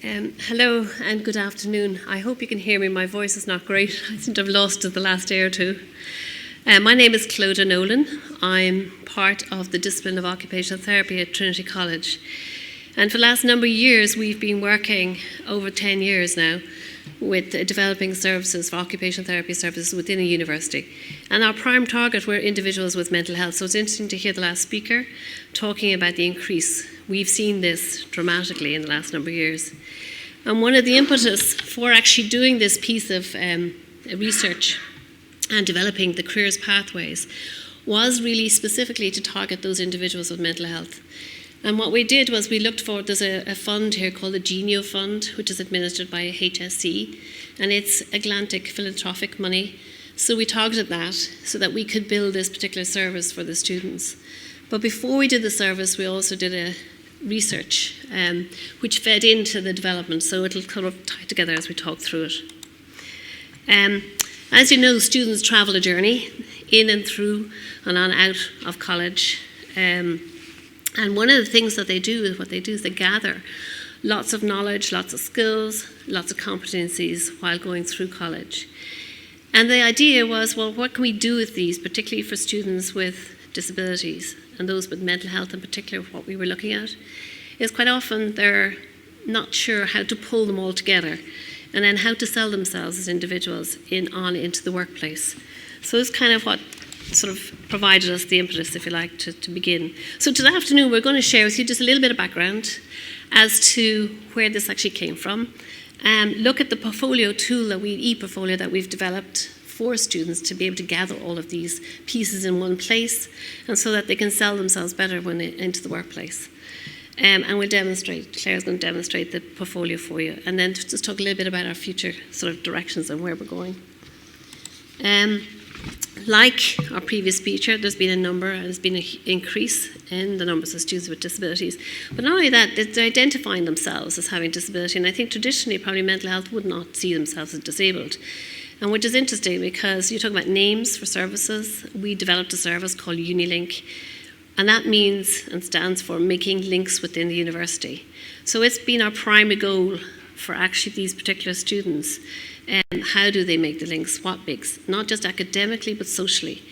Hello and good afternoon. I hope you can hear me. My voice is not great. I seem to have lost it the last day or two. My name is Clodagh Nolan. I'm part of the discipline of occupational therapy at Trinity College. And for the last number of years, we've been working, over 10 years now, with developing services for occupational therapy services within a university. And our prime target were individuals with mental health. So it's interesting to hear the last speaker talking about the increase. We've seen this dramatically in the last number of years. And one of the impetus for actually doing this piece of research and developing the careers pathways was really specifically to target those individuals with mental health. And what we did was we looked for, there's a fund here called the Genio Fund, which is administered by HSC, and it's Atlantic philanthropic money. So we targeted that so that we could build this particular service for the students. But before we did the service, we also did a research which fed into the development, so it'll kind of tie together as we talk through it. As you know, students travel a journey in and through and on out of college. And one of the things that they do is they gather lots of knowledge, lots of skills, lots of competencies while going through college. And the idea was, well, what can we do with these, particularly for students with disabilities and those with mental health in particular, what we were looking at, is quite often they're not sure how to pull them all together and then how to sell themselves as individuals into the workplace. So it's kind of what sort of provided us the impetus, if you like, to begin. So today afternoon we're going to share with you just a little bit of background as to where this actually came from, and look at the portfolio tool ePortfolio that we've developed for students to be able to gather all of these pieces in one place, and so that they can sell themselves better when they into the workplace. And we'll demonstrate, Claire's going to demonstrate the portfolio for you, and then just talk a little bit about our future sort of directions and where we're going. Like our previous speaker, there's been an increase in the numbers of students with disabilities. But not only that, they're identifying themselves as having disability, and I think traditionally probably mental health would not see themselves as disabled. And which is interesting because you talk about names for services. We developed a service called Unilink, and that means and stands for making links within the university. So it's been our primary goal for actually these particular students. How do they make the links? What makes? Not just academically, but socially.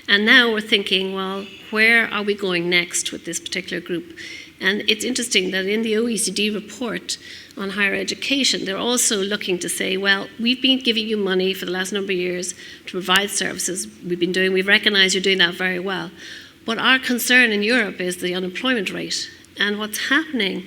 And now we're thinking, well, where are we going next with this particular group? And it's interesting that in the OECD report on higher education, they're also looking to say, well, we've been giving you money for the last number of years to provide services. We've recognized you're doing that very well. But our concern in Europe is the unemployment rate. And what's happening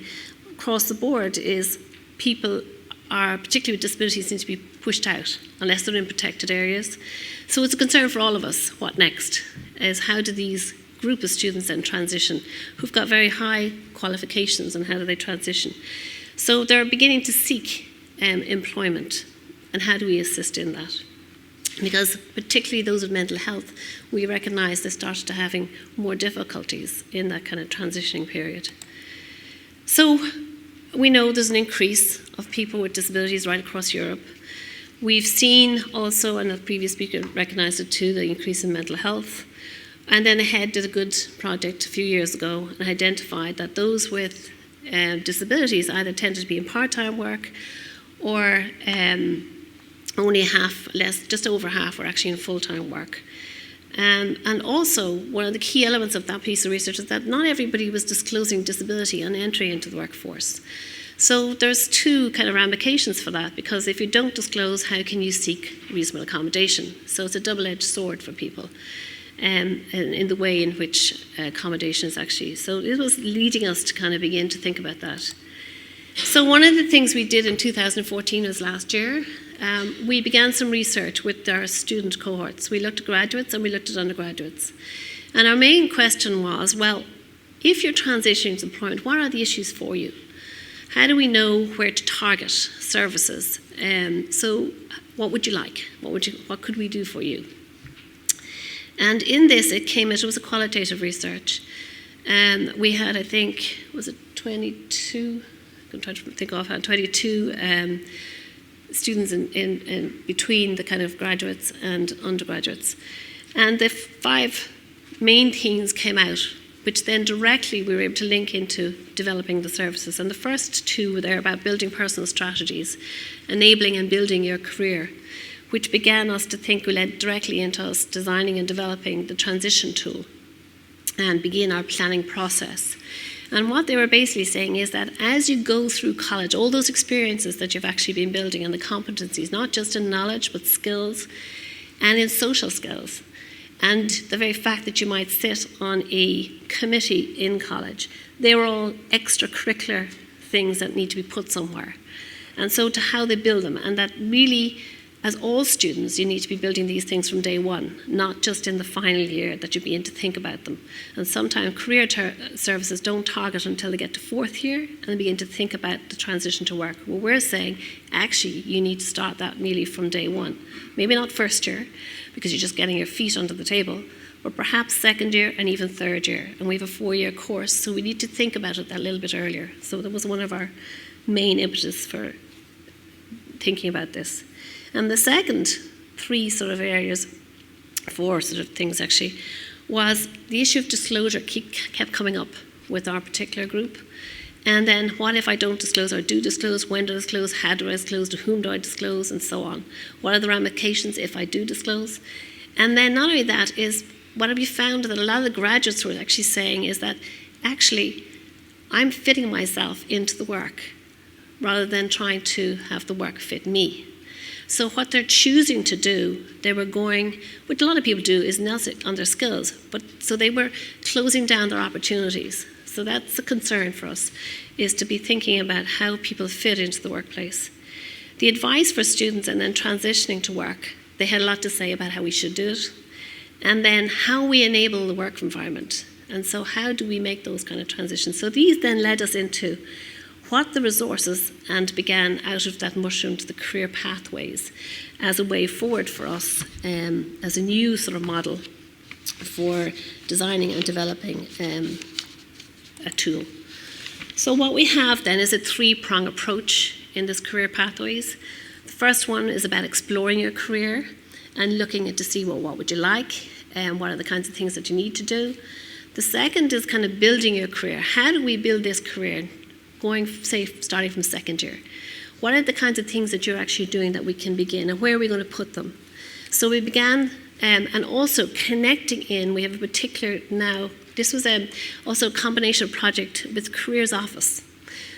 across the board is people particularly with disabilities, seem to be pushed out unless they're in protected areas. So it's a concern for all of us. What next? Is how do these group of students then transition who've got very high qualifications, and how do they transition? So they're beginning to seek employment, and how do we assist in that? Because particularly those with mental health, we recognise they started to having more difficulties in that kind of transitioning period. So we know there's an increase of people with disabilities right across Europe. We've seen also, and the previous speaker recognised it too, the increase in mental health. And then AHEAD did a good project a few years ago and identified that those with disabilities either tended to be in part-time work or only just over half were actually in full-time work. And also, one of the key elements of that piece of research is that not everybody was disclosing disability on entry into the workforce. So there's two kind of ramifications for that, because if you don't disclose, how can you seek reasonable accommodation? So it's a double-edged sword for people in the way in which accommodation is actually. So it was leading us to kind of begin to think about that. So one of the things we did in 2014 was last year, we began some research with our student cohorts. We looked at graduates and we looked at undergraduates. And our main question was, well, if you're transitioning to employment, what are the issues for you? How do we know where to target services? So what would you like? What could we do for you? And in this, it was a qualitative research. We had, I think, was it 22? I'm trying to think offhand, 22 students in between the kind of graduates and undergraduates. And the 5 main themes came out which then directly we were able to link into developing the services. And the first two were there about building personal strategies, enabling and building your career, which began us to think, we led directly into us designing and developing the transition tool and begin our planning process. And what they were basically saying is that as you go through college, all those experiences that you've actually been building and the competencies, not just in knowledge, but skills and in social skills, and the very fact that you might sit on a committee in college, they were all extracurricular things that need to be put somewhere. And so to how they build them, and that really, as all students, you need to be building these things from day one, not just in the final year that you begin to think about them. And sometimes career services don't target until they get to fourth year and they begin to think about the transition to work. Well, we're saying, actually, you need to start that really from day one. Maybe not first year, because you're just getting your feet under the table, but perhaps second year and even third year. And we have a 4-year course, so we need to think about it a little bit earlier. So that was one of our main impetus for thinking about this. And the second 3 sort of areas, 4 sort of things actually, was the issue of disclosure kept coming up with our particular group. And then what if I don't disclose or do disclose, when do I disclose, how do I disclose, to whom do I disclose, and so on. What are the ramifications if I do disclose? And then not only that is, what have you found that a lot of the graduates were actually saying is that actually I'm fitting myself into the work rather than trying to have the work fit me. So what they're choosing to do, they were going, what a lot of people do is nail it on their skills, but so they were closing down their opportunities. So that's a concern for us, is to be thinking about how people fit into the workplace. The advice for students and then transitioning to work, they had a lot to say about how we should do it, and then how we enable the work environment. And so how do we make those kind of transitions? So these then led us into what the resources, and began out of that mushroom to the career pathways as a way forward for us, as a new sort of model for designing and developing a tool. So what we have then is a 3-prong approach in this career pathways. The first one is about exploring your career and looking at to see, well, what would you like, and what are the kinds of things that you need to do. The second is kind of building your career. How do we build this career? Going, say, starting from second year. What are the kinds of things that you're actually doing that we can begin, and where are we going to put them? So we began, and also connecting in, we have a particular now, this was also a combination project with Careers Office.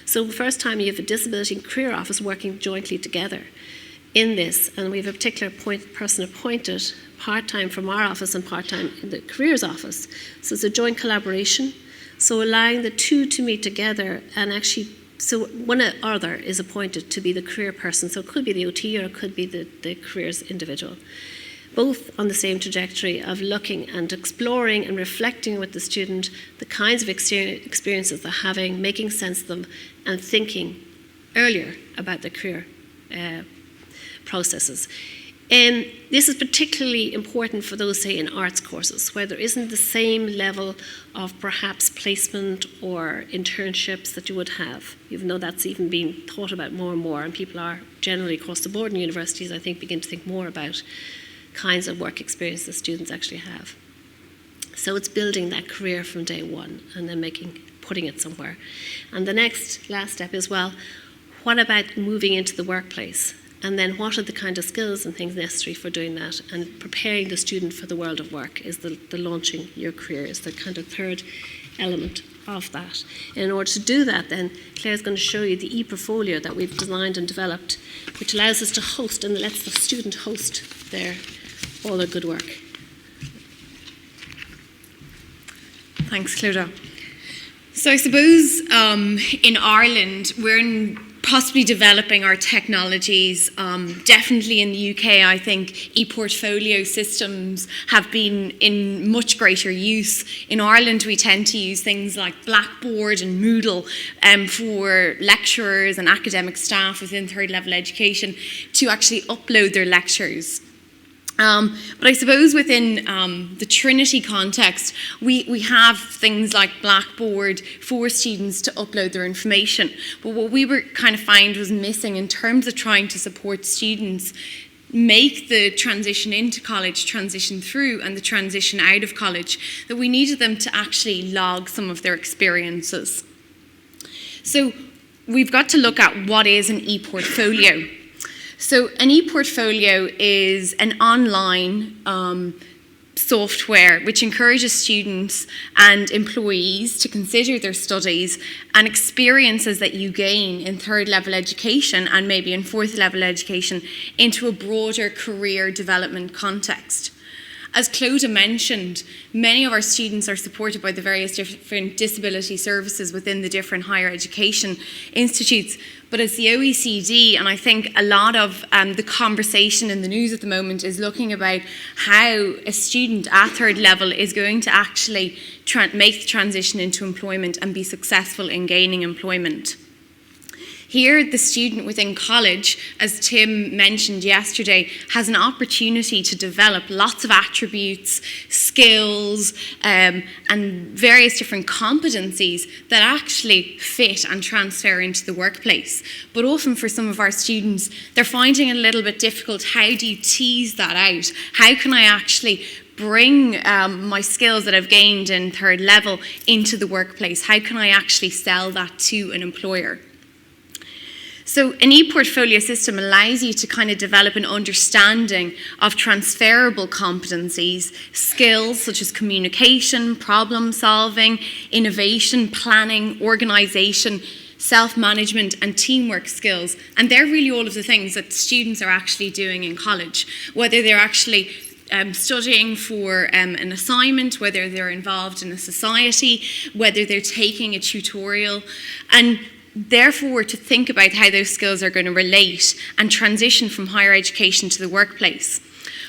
So the first time you have a disability and career office working jointly together in this, and we have a particular person appointed part-time from our office and part-time in the Careers Office. So it's a joint collaboration. So allowing the two to meet together, and actually, so one or other is appointed to be the career person. So it could be the OT or it could be the careers individual. Both on the same trajectory of looking and exploring and reflecting with the student the kinds of experiences they're having, making sense of them, and thinking earlier about their career processes. And this is particularly important for those, say, in arts courses, where there isn't the same level of perhaps placement or internships that you would have, even though that's even being thought about more and more, and people are generally across the board in universities, I think, begin to think more about kinds of work experience that students actually have. So it's building that career from day one and then putting it somewhere. And the last step is, well, what about moving into the workplace? And then what are the kind of skills and things necessary for doing that? And preparing the student for the world of work is the launching your career, is the kind of third element of that. And in order to do that, then Claire's going to show you the ePortfolio that we've designed and developed, which allows us to host and lets the student host all their good work. Thanks, Clodagh. So I suppose in Ireland, we're possibly developing our technologies. Definitely in the UK, I think ePortfolio systems have been in much greater use. In Ireland, we tend to use things like Blackboard and Moodle for lecturers and academic staff within third level education to actually upload their lectures. But I suppose within the Trinity context, we have things like Blackboard for students to upload their information. But what we were kind of find was missing in terms of trying to support students make the transition into college, transition through, and the transition out of college, that we needed them to actually log some of their experiences. So we've got to look at what is an ePortfolio. So an ePortfolio is an online software which encourages students and employees to consider their studies and experiences that you gain in third level education and maybe in fourth level education into a broader career development context. As Clodagh mentioned, many of our students are supported by the various different disability services within the different higher education institutes. But as the OECD, and I think a lot of the conversation in the news at the moment is looking about how a student at third level is going to actually make the transition into employment and be successful in gaining employment. Here, the student within college, as Tim mentioned yesterday, has an opportunity to develop lots of attributes, skills, and various different competencies that actually fit and transfer into the workplace. But often for some of our students, they're finding it a little bit difficult. How do you tease that out? How can I actually bring my skills that I've gained in third level into the workplace? How can I actually sell that to an employer? So an ePortfolio system allows you to kind of develop an understanding of transferable competencies, skills such as communication, problem solving, innovation, planning, organisation, self-management and teamwork skills. And they're really all of the things that students are actually doing in college, whether they're actually studying for an assignment, whether they're involved in a society, whether they're taking a tutorial, and therefore to think about how those skills are going to relate and transition from higher education to the workplace.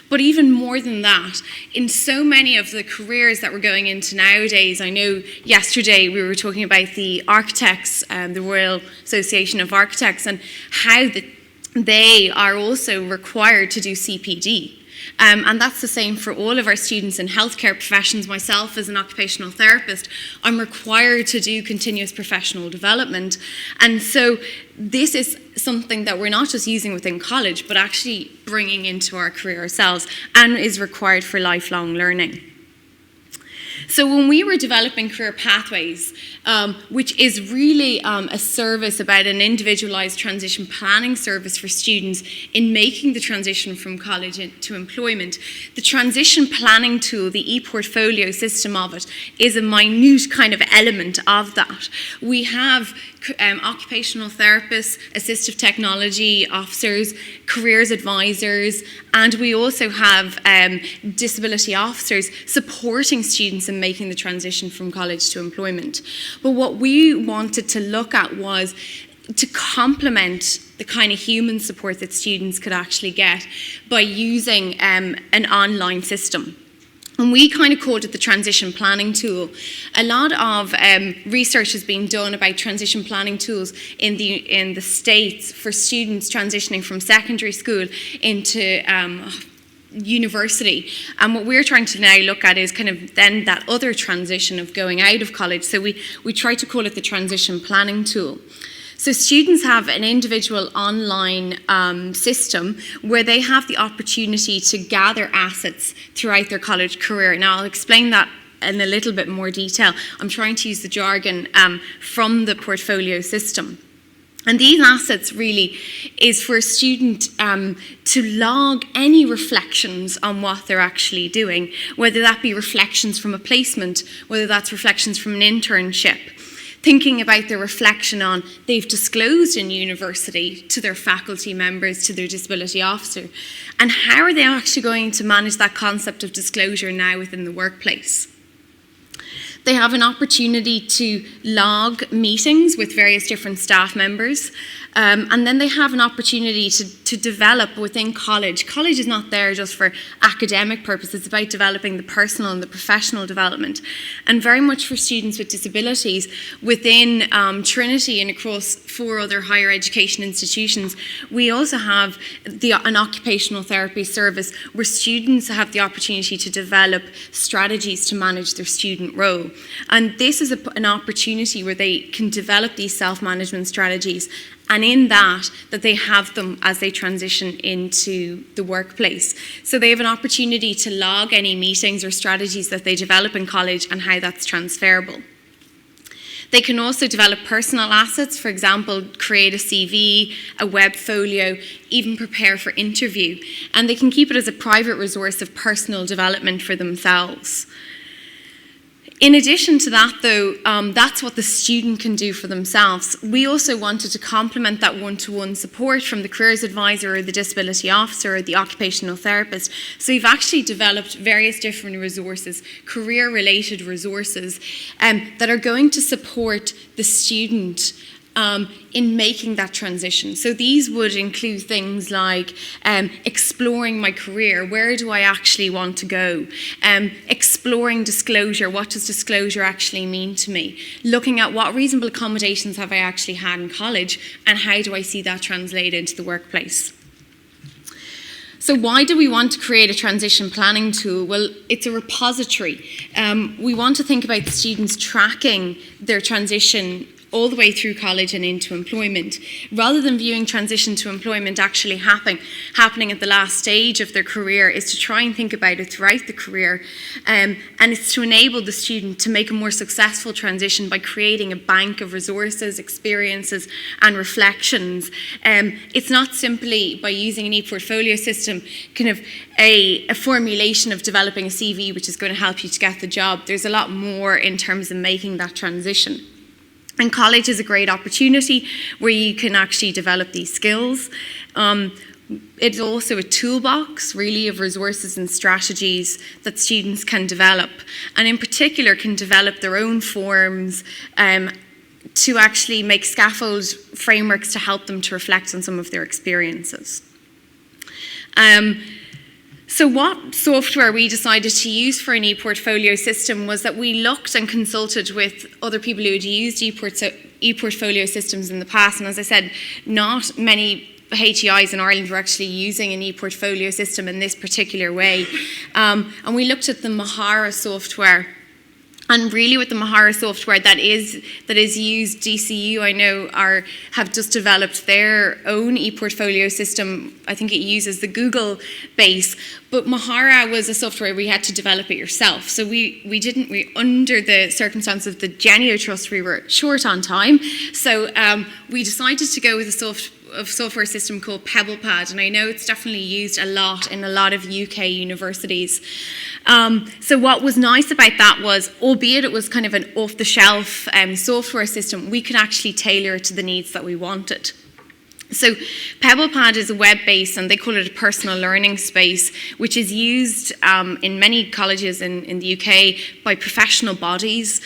But even more than that, in so many of the careers that we're going into nowadays, I know yesterday we were talking about the architects, the Royal Association of Architects, and how they are also required to do CPD. And that's the same for all of our students in healthcare professions. Myself, as an occupational therapist, I'm required to do continuous professional development. And so this is something that we're not just using within college, but actually bringing into our career ourselves and is required for lifelong learning. So when we were developing career pathways, which is really a service about an individualised transition planning service for students in making the transition from college to employment, the transition planning tool, the ePortfolio system of it, is a minute kind of element of that. We have occupational therapists, assistive technology officers, careers advisors, and we also have disability officers supporting students in making the transition from college to employment. But what we wanted to look at was to complement the kind of human support that students could actually get by using an online system. And we kind of called it the transition planning tool. A lot of research has been done about transition planning tools in the States for students transitioning from secondary school into university. And what we're trying to now look at is kind of then that other transition of going out of college. So we try to call it the transition planning tool. So students have an individual online system where they have the opportunity to gather assets throughout their college career. Now, I'll explain that in a little bit more detail. I'm trying to use the jargon from the portfolio system. And these assets really is for a student to log any reflections on what they're actually doing, whether that be reflections from a placement, whether that's reflections from an internship. Thinking about their reflection on they've disclosed in university to their faculty members, to their disability officer, and how are they actually going to manage that concept of disclosure now within the workplace. They have an opportunity to log meetings with various different staff members, and then they have an opportunity to develop within college. College is not there just for academic purposes, it's about developing the personal and the professional development. And very much for students with disabilities, within Trinity and across 4 other higher education institutions, we also have an occupational therapy service where students have the opportunity to develop strategies to manage their student role. And this is an opportunity where they can develop these self-management strategies, and in that they have them as they transition into the workplace. So they have an opportunity to log any meetings or strategies that they develop in college and how that's transferable. They can also develop personal assets, for example, create a CV, a webfolio, even prepare for interview. And they can keep it as a private resource of personal development for themselves. In addition to that, though, that's what the student can do for themselves. We also wanted to complement that one-to-one support from the careers advisor or the disability officer or the occupational therapist. So we've actually developed various different resources, career-related resources, that are going to support the student in making that transition. So these would include things like exploring my career. Where do I actually want to go? Exploring disclosure. What does disclosure actually mean to me? Looking at what reasonable accommodations have I actually had in college, and how do I see that translate into the workplace? So why do we want to create a transition planning tool? Well, it's a repository. We want to think about the students tracking their transition all the way through college and into employment, rather than viewing transition to employment actually happening at the last stage of their career, is to try and think about it throughout the career, and it's to enable the student to make a more successful transition by creating a bank of resources, experiences and reflections. It's not simply by using an ePortfolio system, kind of a formulation of developing a CV which is going to help you to get the job. There's a lot more in terms of making that transition. And college is a great opportunity where you can actually develop these skills. It's also a toolbox, really, of resources and strategies that students can develop, and in particular can develop their own forms to actually make scaffold frameworks to help them to reflect on some of their experiences. So what software we decided to use for an ePortfolio system was that we looked and consulted with other people who had used ePortfolio systems in the past. And as I said, not many HEIs in Ireland were actually using an ePortfolio system in this particular way. And we looked at the Mahara software. And really, with the Mahara software that is used, DCU, I know, have just developed their own ePortfolio system. I think it uses the Google base. But Mahara was a software we had to develop it yourself. So we under the circumstance of the Genio Trust, we were short on time. So we decided to go with a software system called Pebble, and I know it's definitely used a lot in a lot of UK universities. So what was nice about that was, albeit it was kind of an off-the-shelf software system, we could actually tailor it to the needs that we wanted. So PebblePad is a web-based, and they call it a personal learning space, which is used in many colleges in the UK by professional bodies,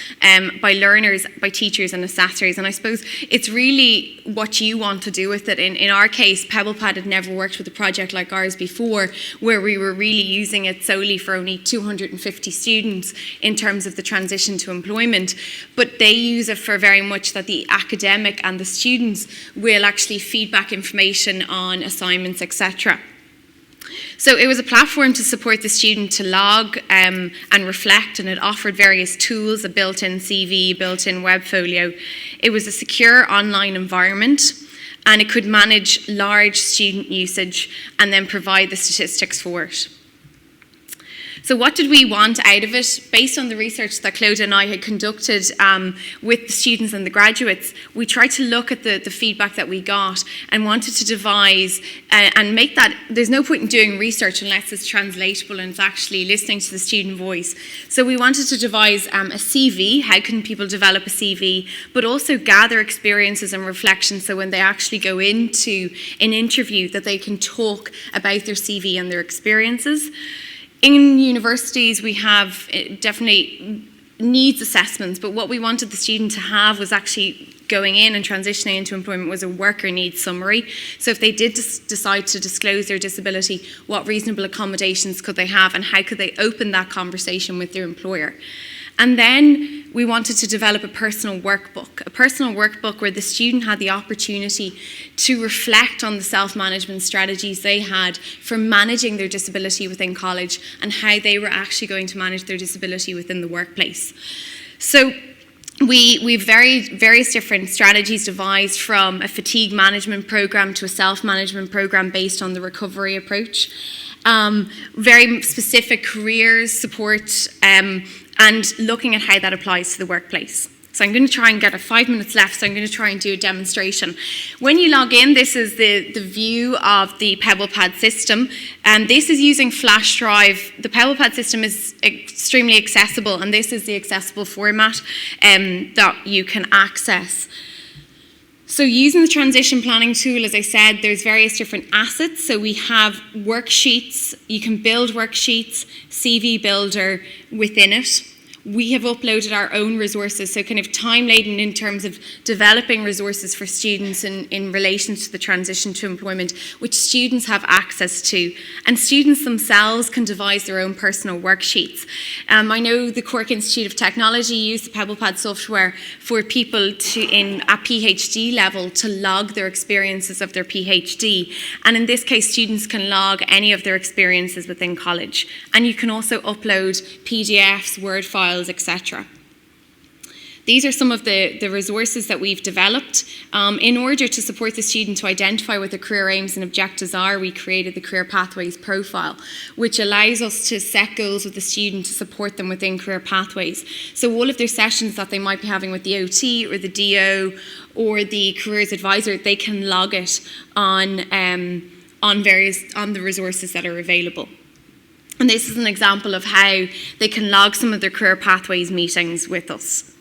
by learners, by teachers and assessors. And I suppose it's really what you want to do with it. In our case, PebblePad had never worked with a project like ours before, where we were really using it solely for only 250 students in terms of the transition to employment. But they use it for very much that the academic and the students will actually feed back information on assignments, etc. So it was a platform to support the student to log and reflect, and it offered various tools, a built-in CV, built-in webfolio. It was a secure online environment, and it could manage large student usage and then provide the statistics for it. So what did we want out of it? Based on the research that Clodagh and I had conducted with the students and the graduates, we tried to look at the feedback that we got and wanted to devise and make that, there's no point in doing research unless it's translatable and it's actually listening to the student voice. So we wanted to devise a CV, how can people develop a CV, but also gather experiences and reflections so when they actually go into an interview that they can talk about their CV and their experiences. In universities, we have definitely needs assessments, but what we wanted the student to have was actually going in and transitioning into employment was a worker needs summary. So if they did decide to disclose their disability, what reasonable accommodations could they have and how could they open that conversation with their employer? And then we wanted to develop a personal workbook where the student had the opportunity to reflect on the self-management strategies they had for managing their disability within college and how they were actually going to manage their disability within the workplace. So we've various different strategies devised, from a fatigue management program to a self-management program based on the recovery approach. Very specific careers support, and looking at how that applies to the workplace. So I'm going to try and get 5 minutes left, so I'm going to try and do a demonstration. When you log in, this is the view of the PebblePad system, and this is using flash drive. The PebblePad system is extremely accessible, and this is the accessible format that you can access. So using the transition planning tool, as I said, there's various different assets. So we have worksheets. You can build worksheets, CV builder within it. We have uploaded our own resources, so kind of time-laden in terms of developing resources for students in relation to the transition to employment, which students have access to. And students themselves can devise their own personal worksheets. I know the Cork Institute of Technology use the PebblePad software for people at PhD level to log their experiences of their PhD. And in this case, students can log any of their experiences within college. And you can also upload PDFs, Word files, etc. These are some of the resources that we've developed. In order to support the student to identify what their career aims and objectives are, we created the Career Pathways profile, which allows us to set goals with the student to support them within career pathways. So all of their sessions that they might be having with the OT or the DO or the careers advisor, they can log it on the resources that are available. And this is an example of how they can log some of their career pathways meetings with us.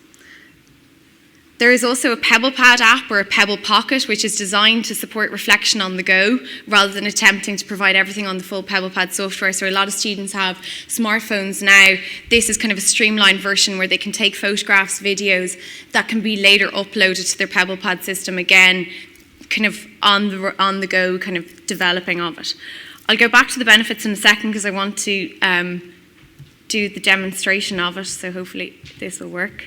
There is also a PebblePad app or a Pebble Pocket, which is designed to support reflection on the go rather than attempting to provide everything on the full PebblePad software. So a lot of students have smartphones now. This is kind of a streamlined version where they can take photographs, videos that can be later uploaded to their PebblePad system, again, kind of on the go, kind of developing of it. I'll go back to the benefits in a second because I want to do the demonstration of it, so hopefully this will work.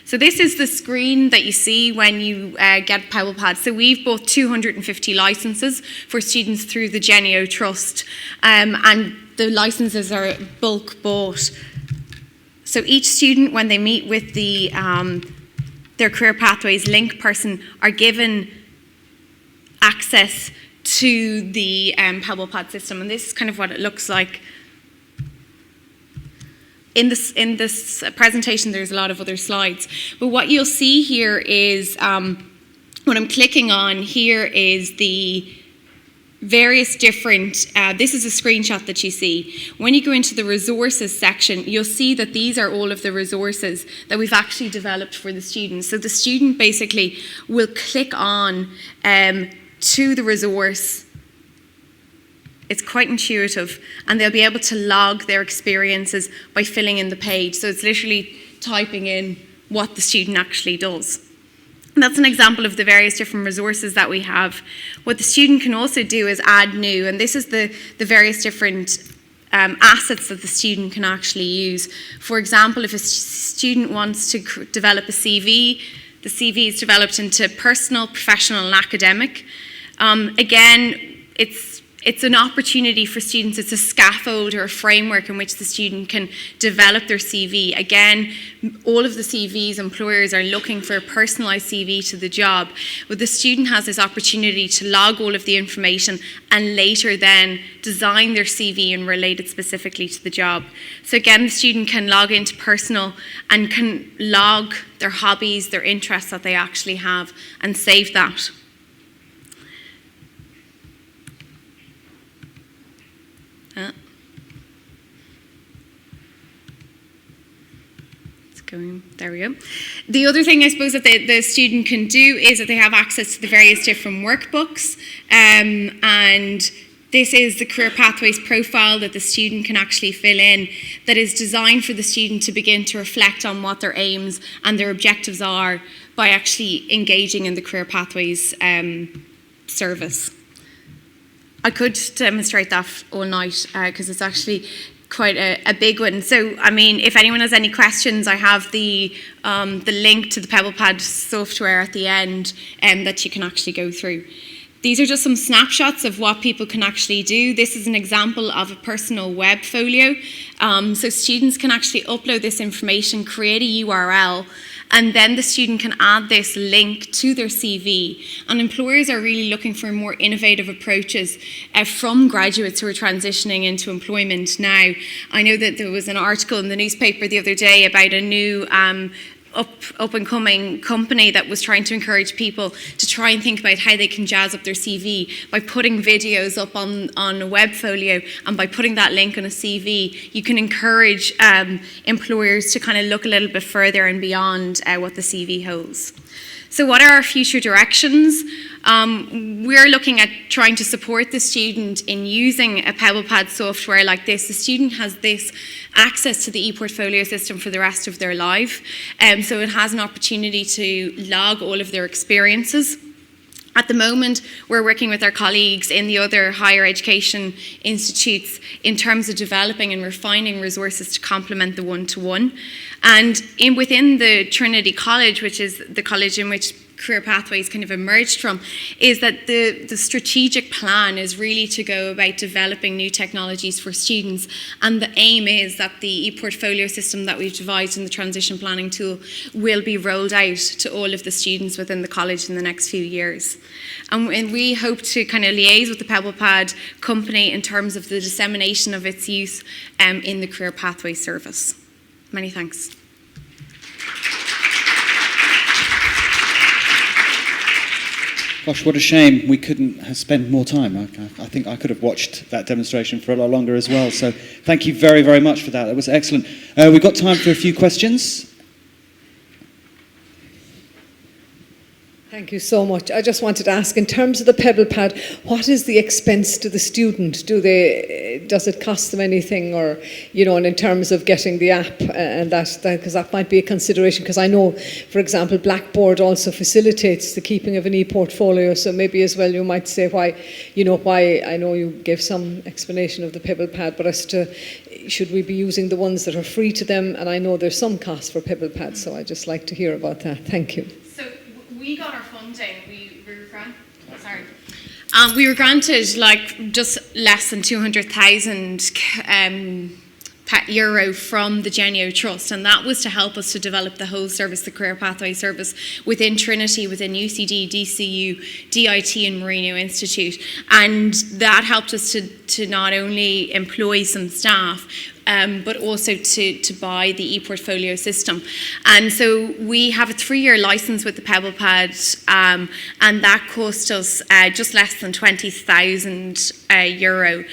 So this is the screen that you see when you get PebblePad. So we've bought 250 licenses for students through the Genio Trust, and the licenses are bulk bought. So each student, when they meet with their Career Pathways link person, are given access to the PebblePad system, and this is kind of what it looks like. In this presentation, there's a lot of other slides, but what you'll see here is what I'm clicking on here is the various different. This is a screenshot that you see. When you go into the resources section, you'll see that these are all of the resources that we've actually developed for the students. So the student basically will click on to the resource. It's quite intuitive, and they'll be able to log their experiences by filling in the page. So it's literally typing in what the student actually does. And that's an example of the various different resources that we have. What the student can also do is add new, and this is the various different assets that the student can actually use. For example, if a student wants to develop a CV, the CV is developed into personal, professional, and academic. Again, it's an opportunity for students. It's a scaffold or a framework in which the student can develop their CV. Again, all of the CVs, employers are looking for a personalised CV to the job, but the student has this opportunity to log all of the information and later then design their CV and relate it specifically to the job. So again, the student can log into personal and can log their hobbies, their interests that they actually have, and save that. There we go. The other thing I suppose that the student can do is that they have access to the various different workbooks, and this is the Career Pathways profile that the student can actually fill in, that is designed for the student to begin to reflect on what their aims and their objectives are by actually engaging in the Career Pathways service. I could demonstrate that all night because it's actually quite a big one. So, I mean, if anyone has any questions, I have the link to the PebblePad software at the end that you can actually go through. These are just some snapshots of what people can actually do. This is an example of a personal web folio. So students can actually upload this information, create a URL, and then the student can add this link to their CV. And employers are really looking for more innovative approaches from graduates who are transitioning into employment now. I know that there was an article in the newspaper the other day about a new up-and-coming company that was trying to encourage people to try and think about how they can jazz up their CV by putting videos up on a web folio, and by putting that link on a CV, you can encourage employers to kind of look a little bit further and beyond what the CV holds. So what are our future directions? We're looking at trying to support the student in using a PebblePad software like this. The student has this access to the ePortfolio system for the rest of their life. So it has an opportunity to log all of their experiences. At the moment, we're working with our colleagues in the other higher education institutes in terms of developing and refining resources to complement the one-to-one. And within the Trinity College, which is the college in which Career Pathways kind of emerged from, is that the strategic plan is really to go about developing new technologies for students, and the aim is that the ePortfolio system that we've devised in the transition planning tool will be rolled out to all of the students within the college in the next few years. And we hope to kind of liaise with the PebblePad company in terms of the dissemination of its use in the Career Pathways service. Many thanks. Gosh, what a shame we couldn't have spent more time. I think I could have watched that demonstration for a lot longer as well. So thank you very, very much for that. That was excellent. We've got time for a few questions. Thank you so much. I just wanted to ask, in terms of the PebblePad, what is the expense to the student? Does it cost them anything, or, and in terms of getting the app and that, because that might be a consideration, because I know, for example, Blackboard also facilitates the keeping of an ePortfolio, so maybe as well you might say why, I know you gave some explanation of the PebblePad, but as to, should we be using the ones that are free to them? And I know there's some cost for PebblePad, so I'd just like to hear about that. Thank you. We got our funding. We were granted like just less than 200,000 euro from the Genio Trust, and that was to help us to develop the whole service, the Career Pathway service within Trinity, within UCD, DCU, DIT and Marino Institute, and that helped us to not only employ some staff, but also to buy the ePortfolio system. And so we have a 3-year license with the PebblePad, and that cost us just less than 20,000 euro.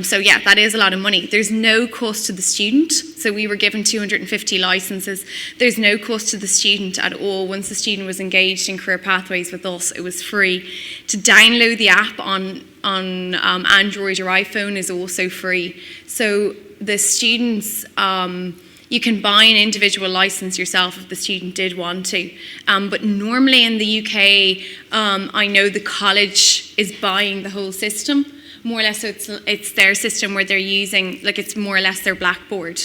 So yeah, that is a lot of money. There's no cost to the student. So we were given 250 licenses. There's no cost to the student at all. Once the student was engaged in Career Pathways with us, it was free. To download the app on Android or iPhone is also free. So the students, you can buy an individual license yourself if the student did want to. But normally in the UK, I know the college is buying the whole system. More or less, so it's their system where they're using, like it's more or less their Blackboard.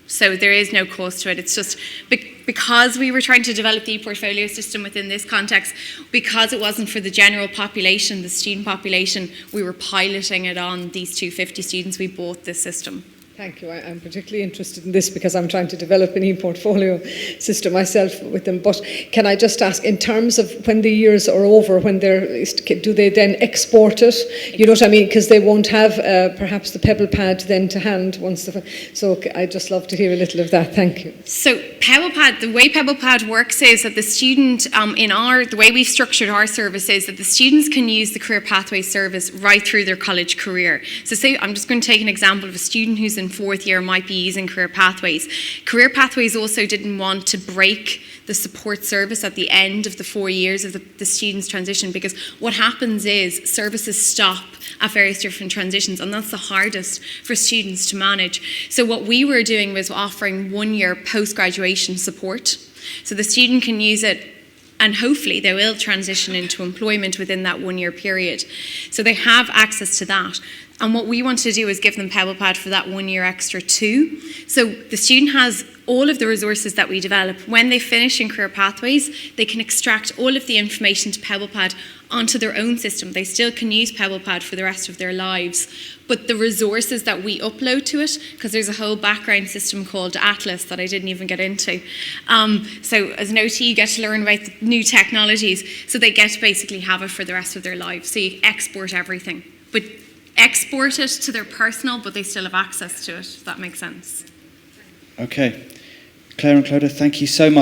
So there is no cost to it. It's just because we were trying to develop the ePortfolio system within this context, because it wasn't for the general population, the student population, we were piloting it on these 250 students. We bought this system. Thank you. I'm particularly interested in this because I'm trying to develop an ePortfolio system myself with them. But can I just ask, in terms of when the years are over, do they then export it? You know what I mean? Because they won't have perhaps the PebblePad then to hand once so I'd just love to hear a little of that. Thank you. So PebblePad, the way PebblePad works is that the student, the way we've structured our service is that the students can use the Career Pathways service right through their college career. So say, I'm just going to take an example of a student who's in 4th year might be using Career Pathways. Career Pathways also didn't want to break the support service at the end of the 4 years of the student's transition, because what happens is services stop at various different transitions, and that's the hardest for students to manage. So what we were doing was offering 1 year post-graduation support. So the student can use it, and hopefully they will transition into employment within that 1 year period. So they have access to that. And what we want to do is give them PebblePad for that 1 year extra too. So the student has all of the resources that we develop. When they finish in career pathways, they can extract all of the information to PebblePad onto their own system. They still can use PebblePad for the rest of their lives. But the resources that we upload to it, because there's a whole background system called Atlas that I didn't even get into. So as an OT, you get to learn about the new technologies. So they get to basically have it for the rest of their lives. So you export everything. But export it to their personal, but they still have access to it, if that makes sense. Okay. Claire and Clodagh, thank you so much.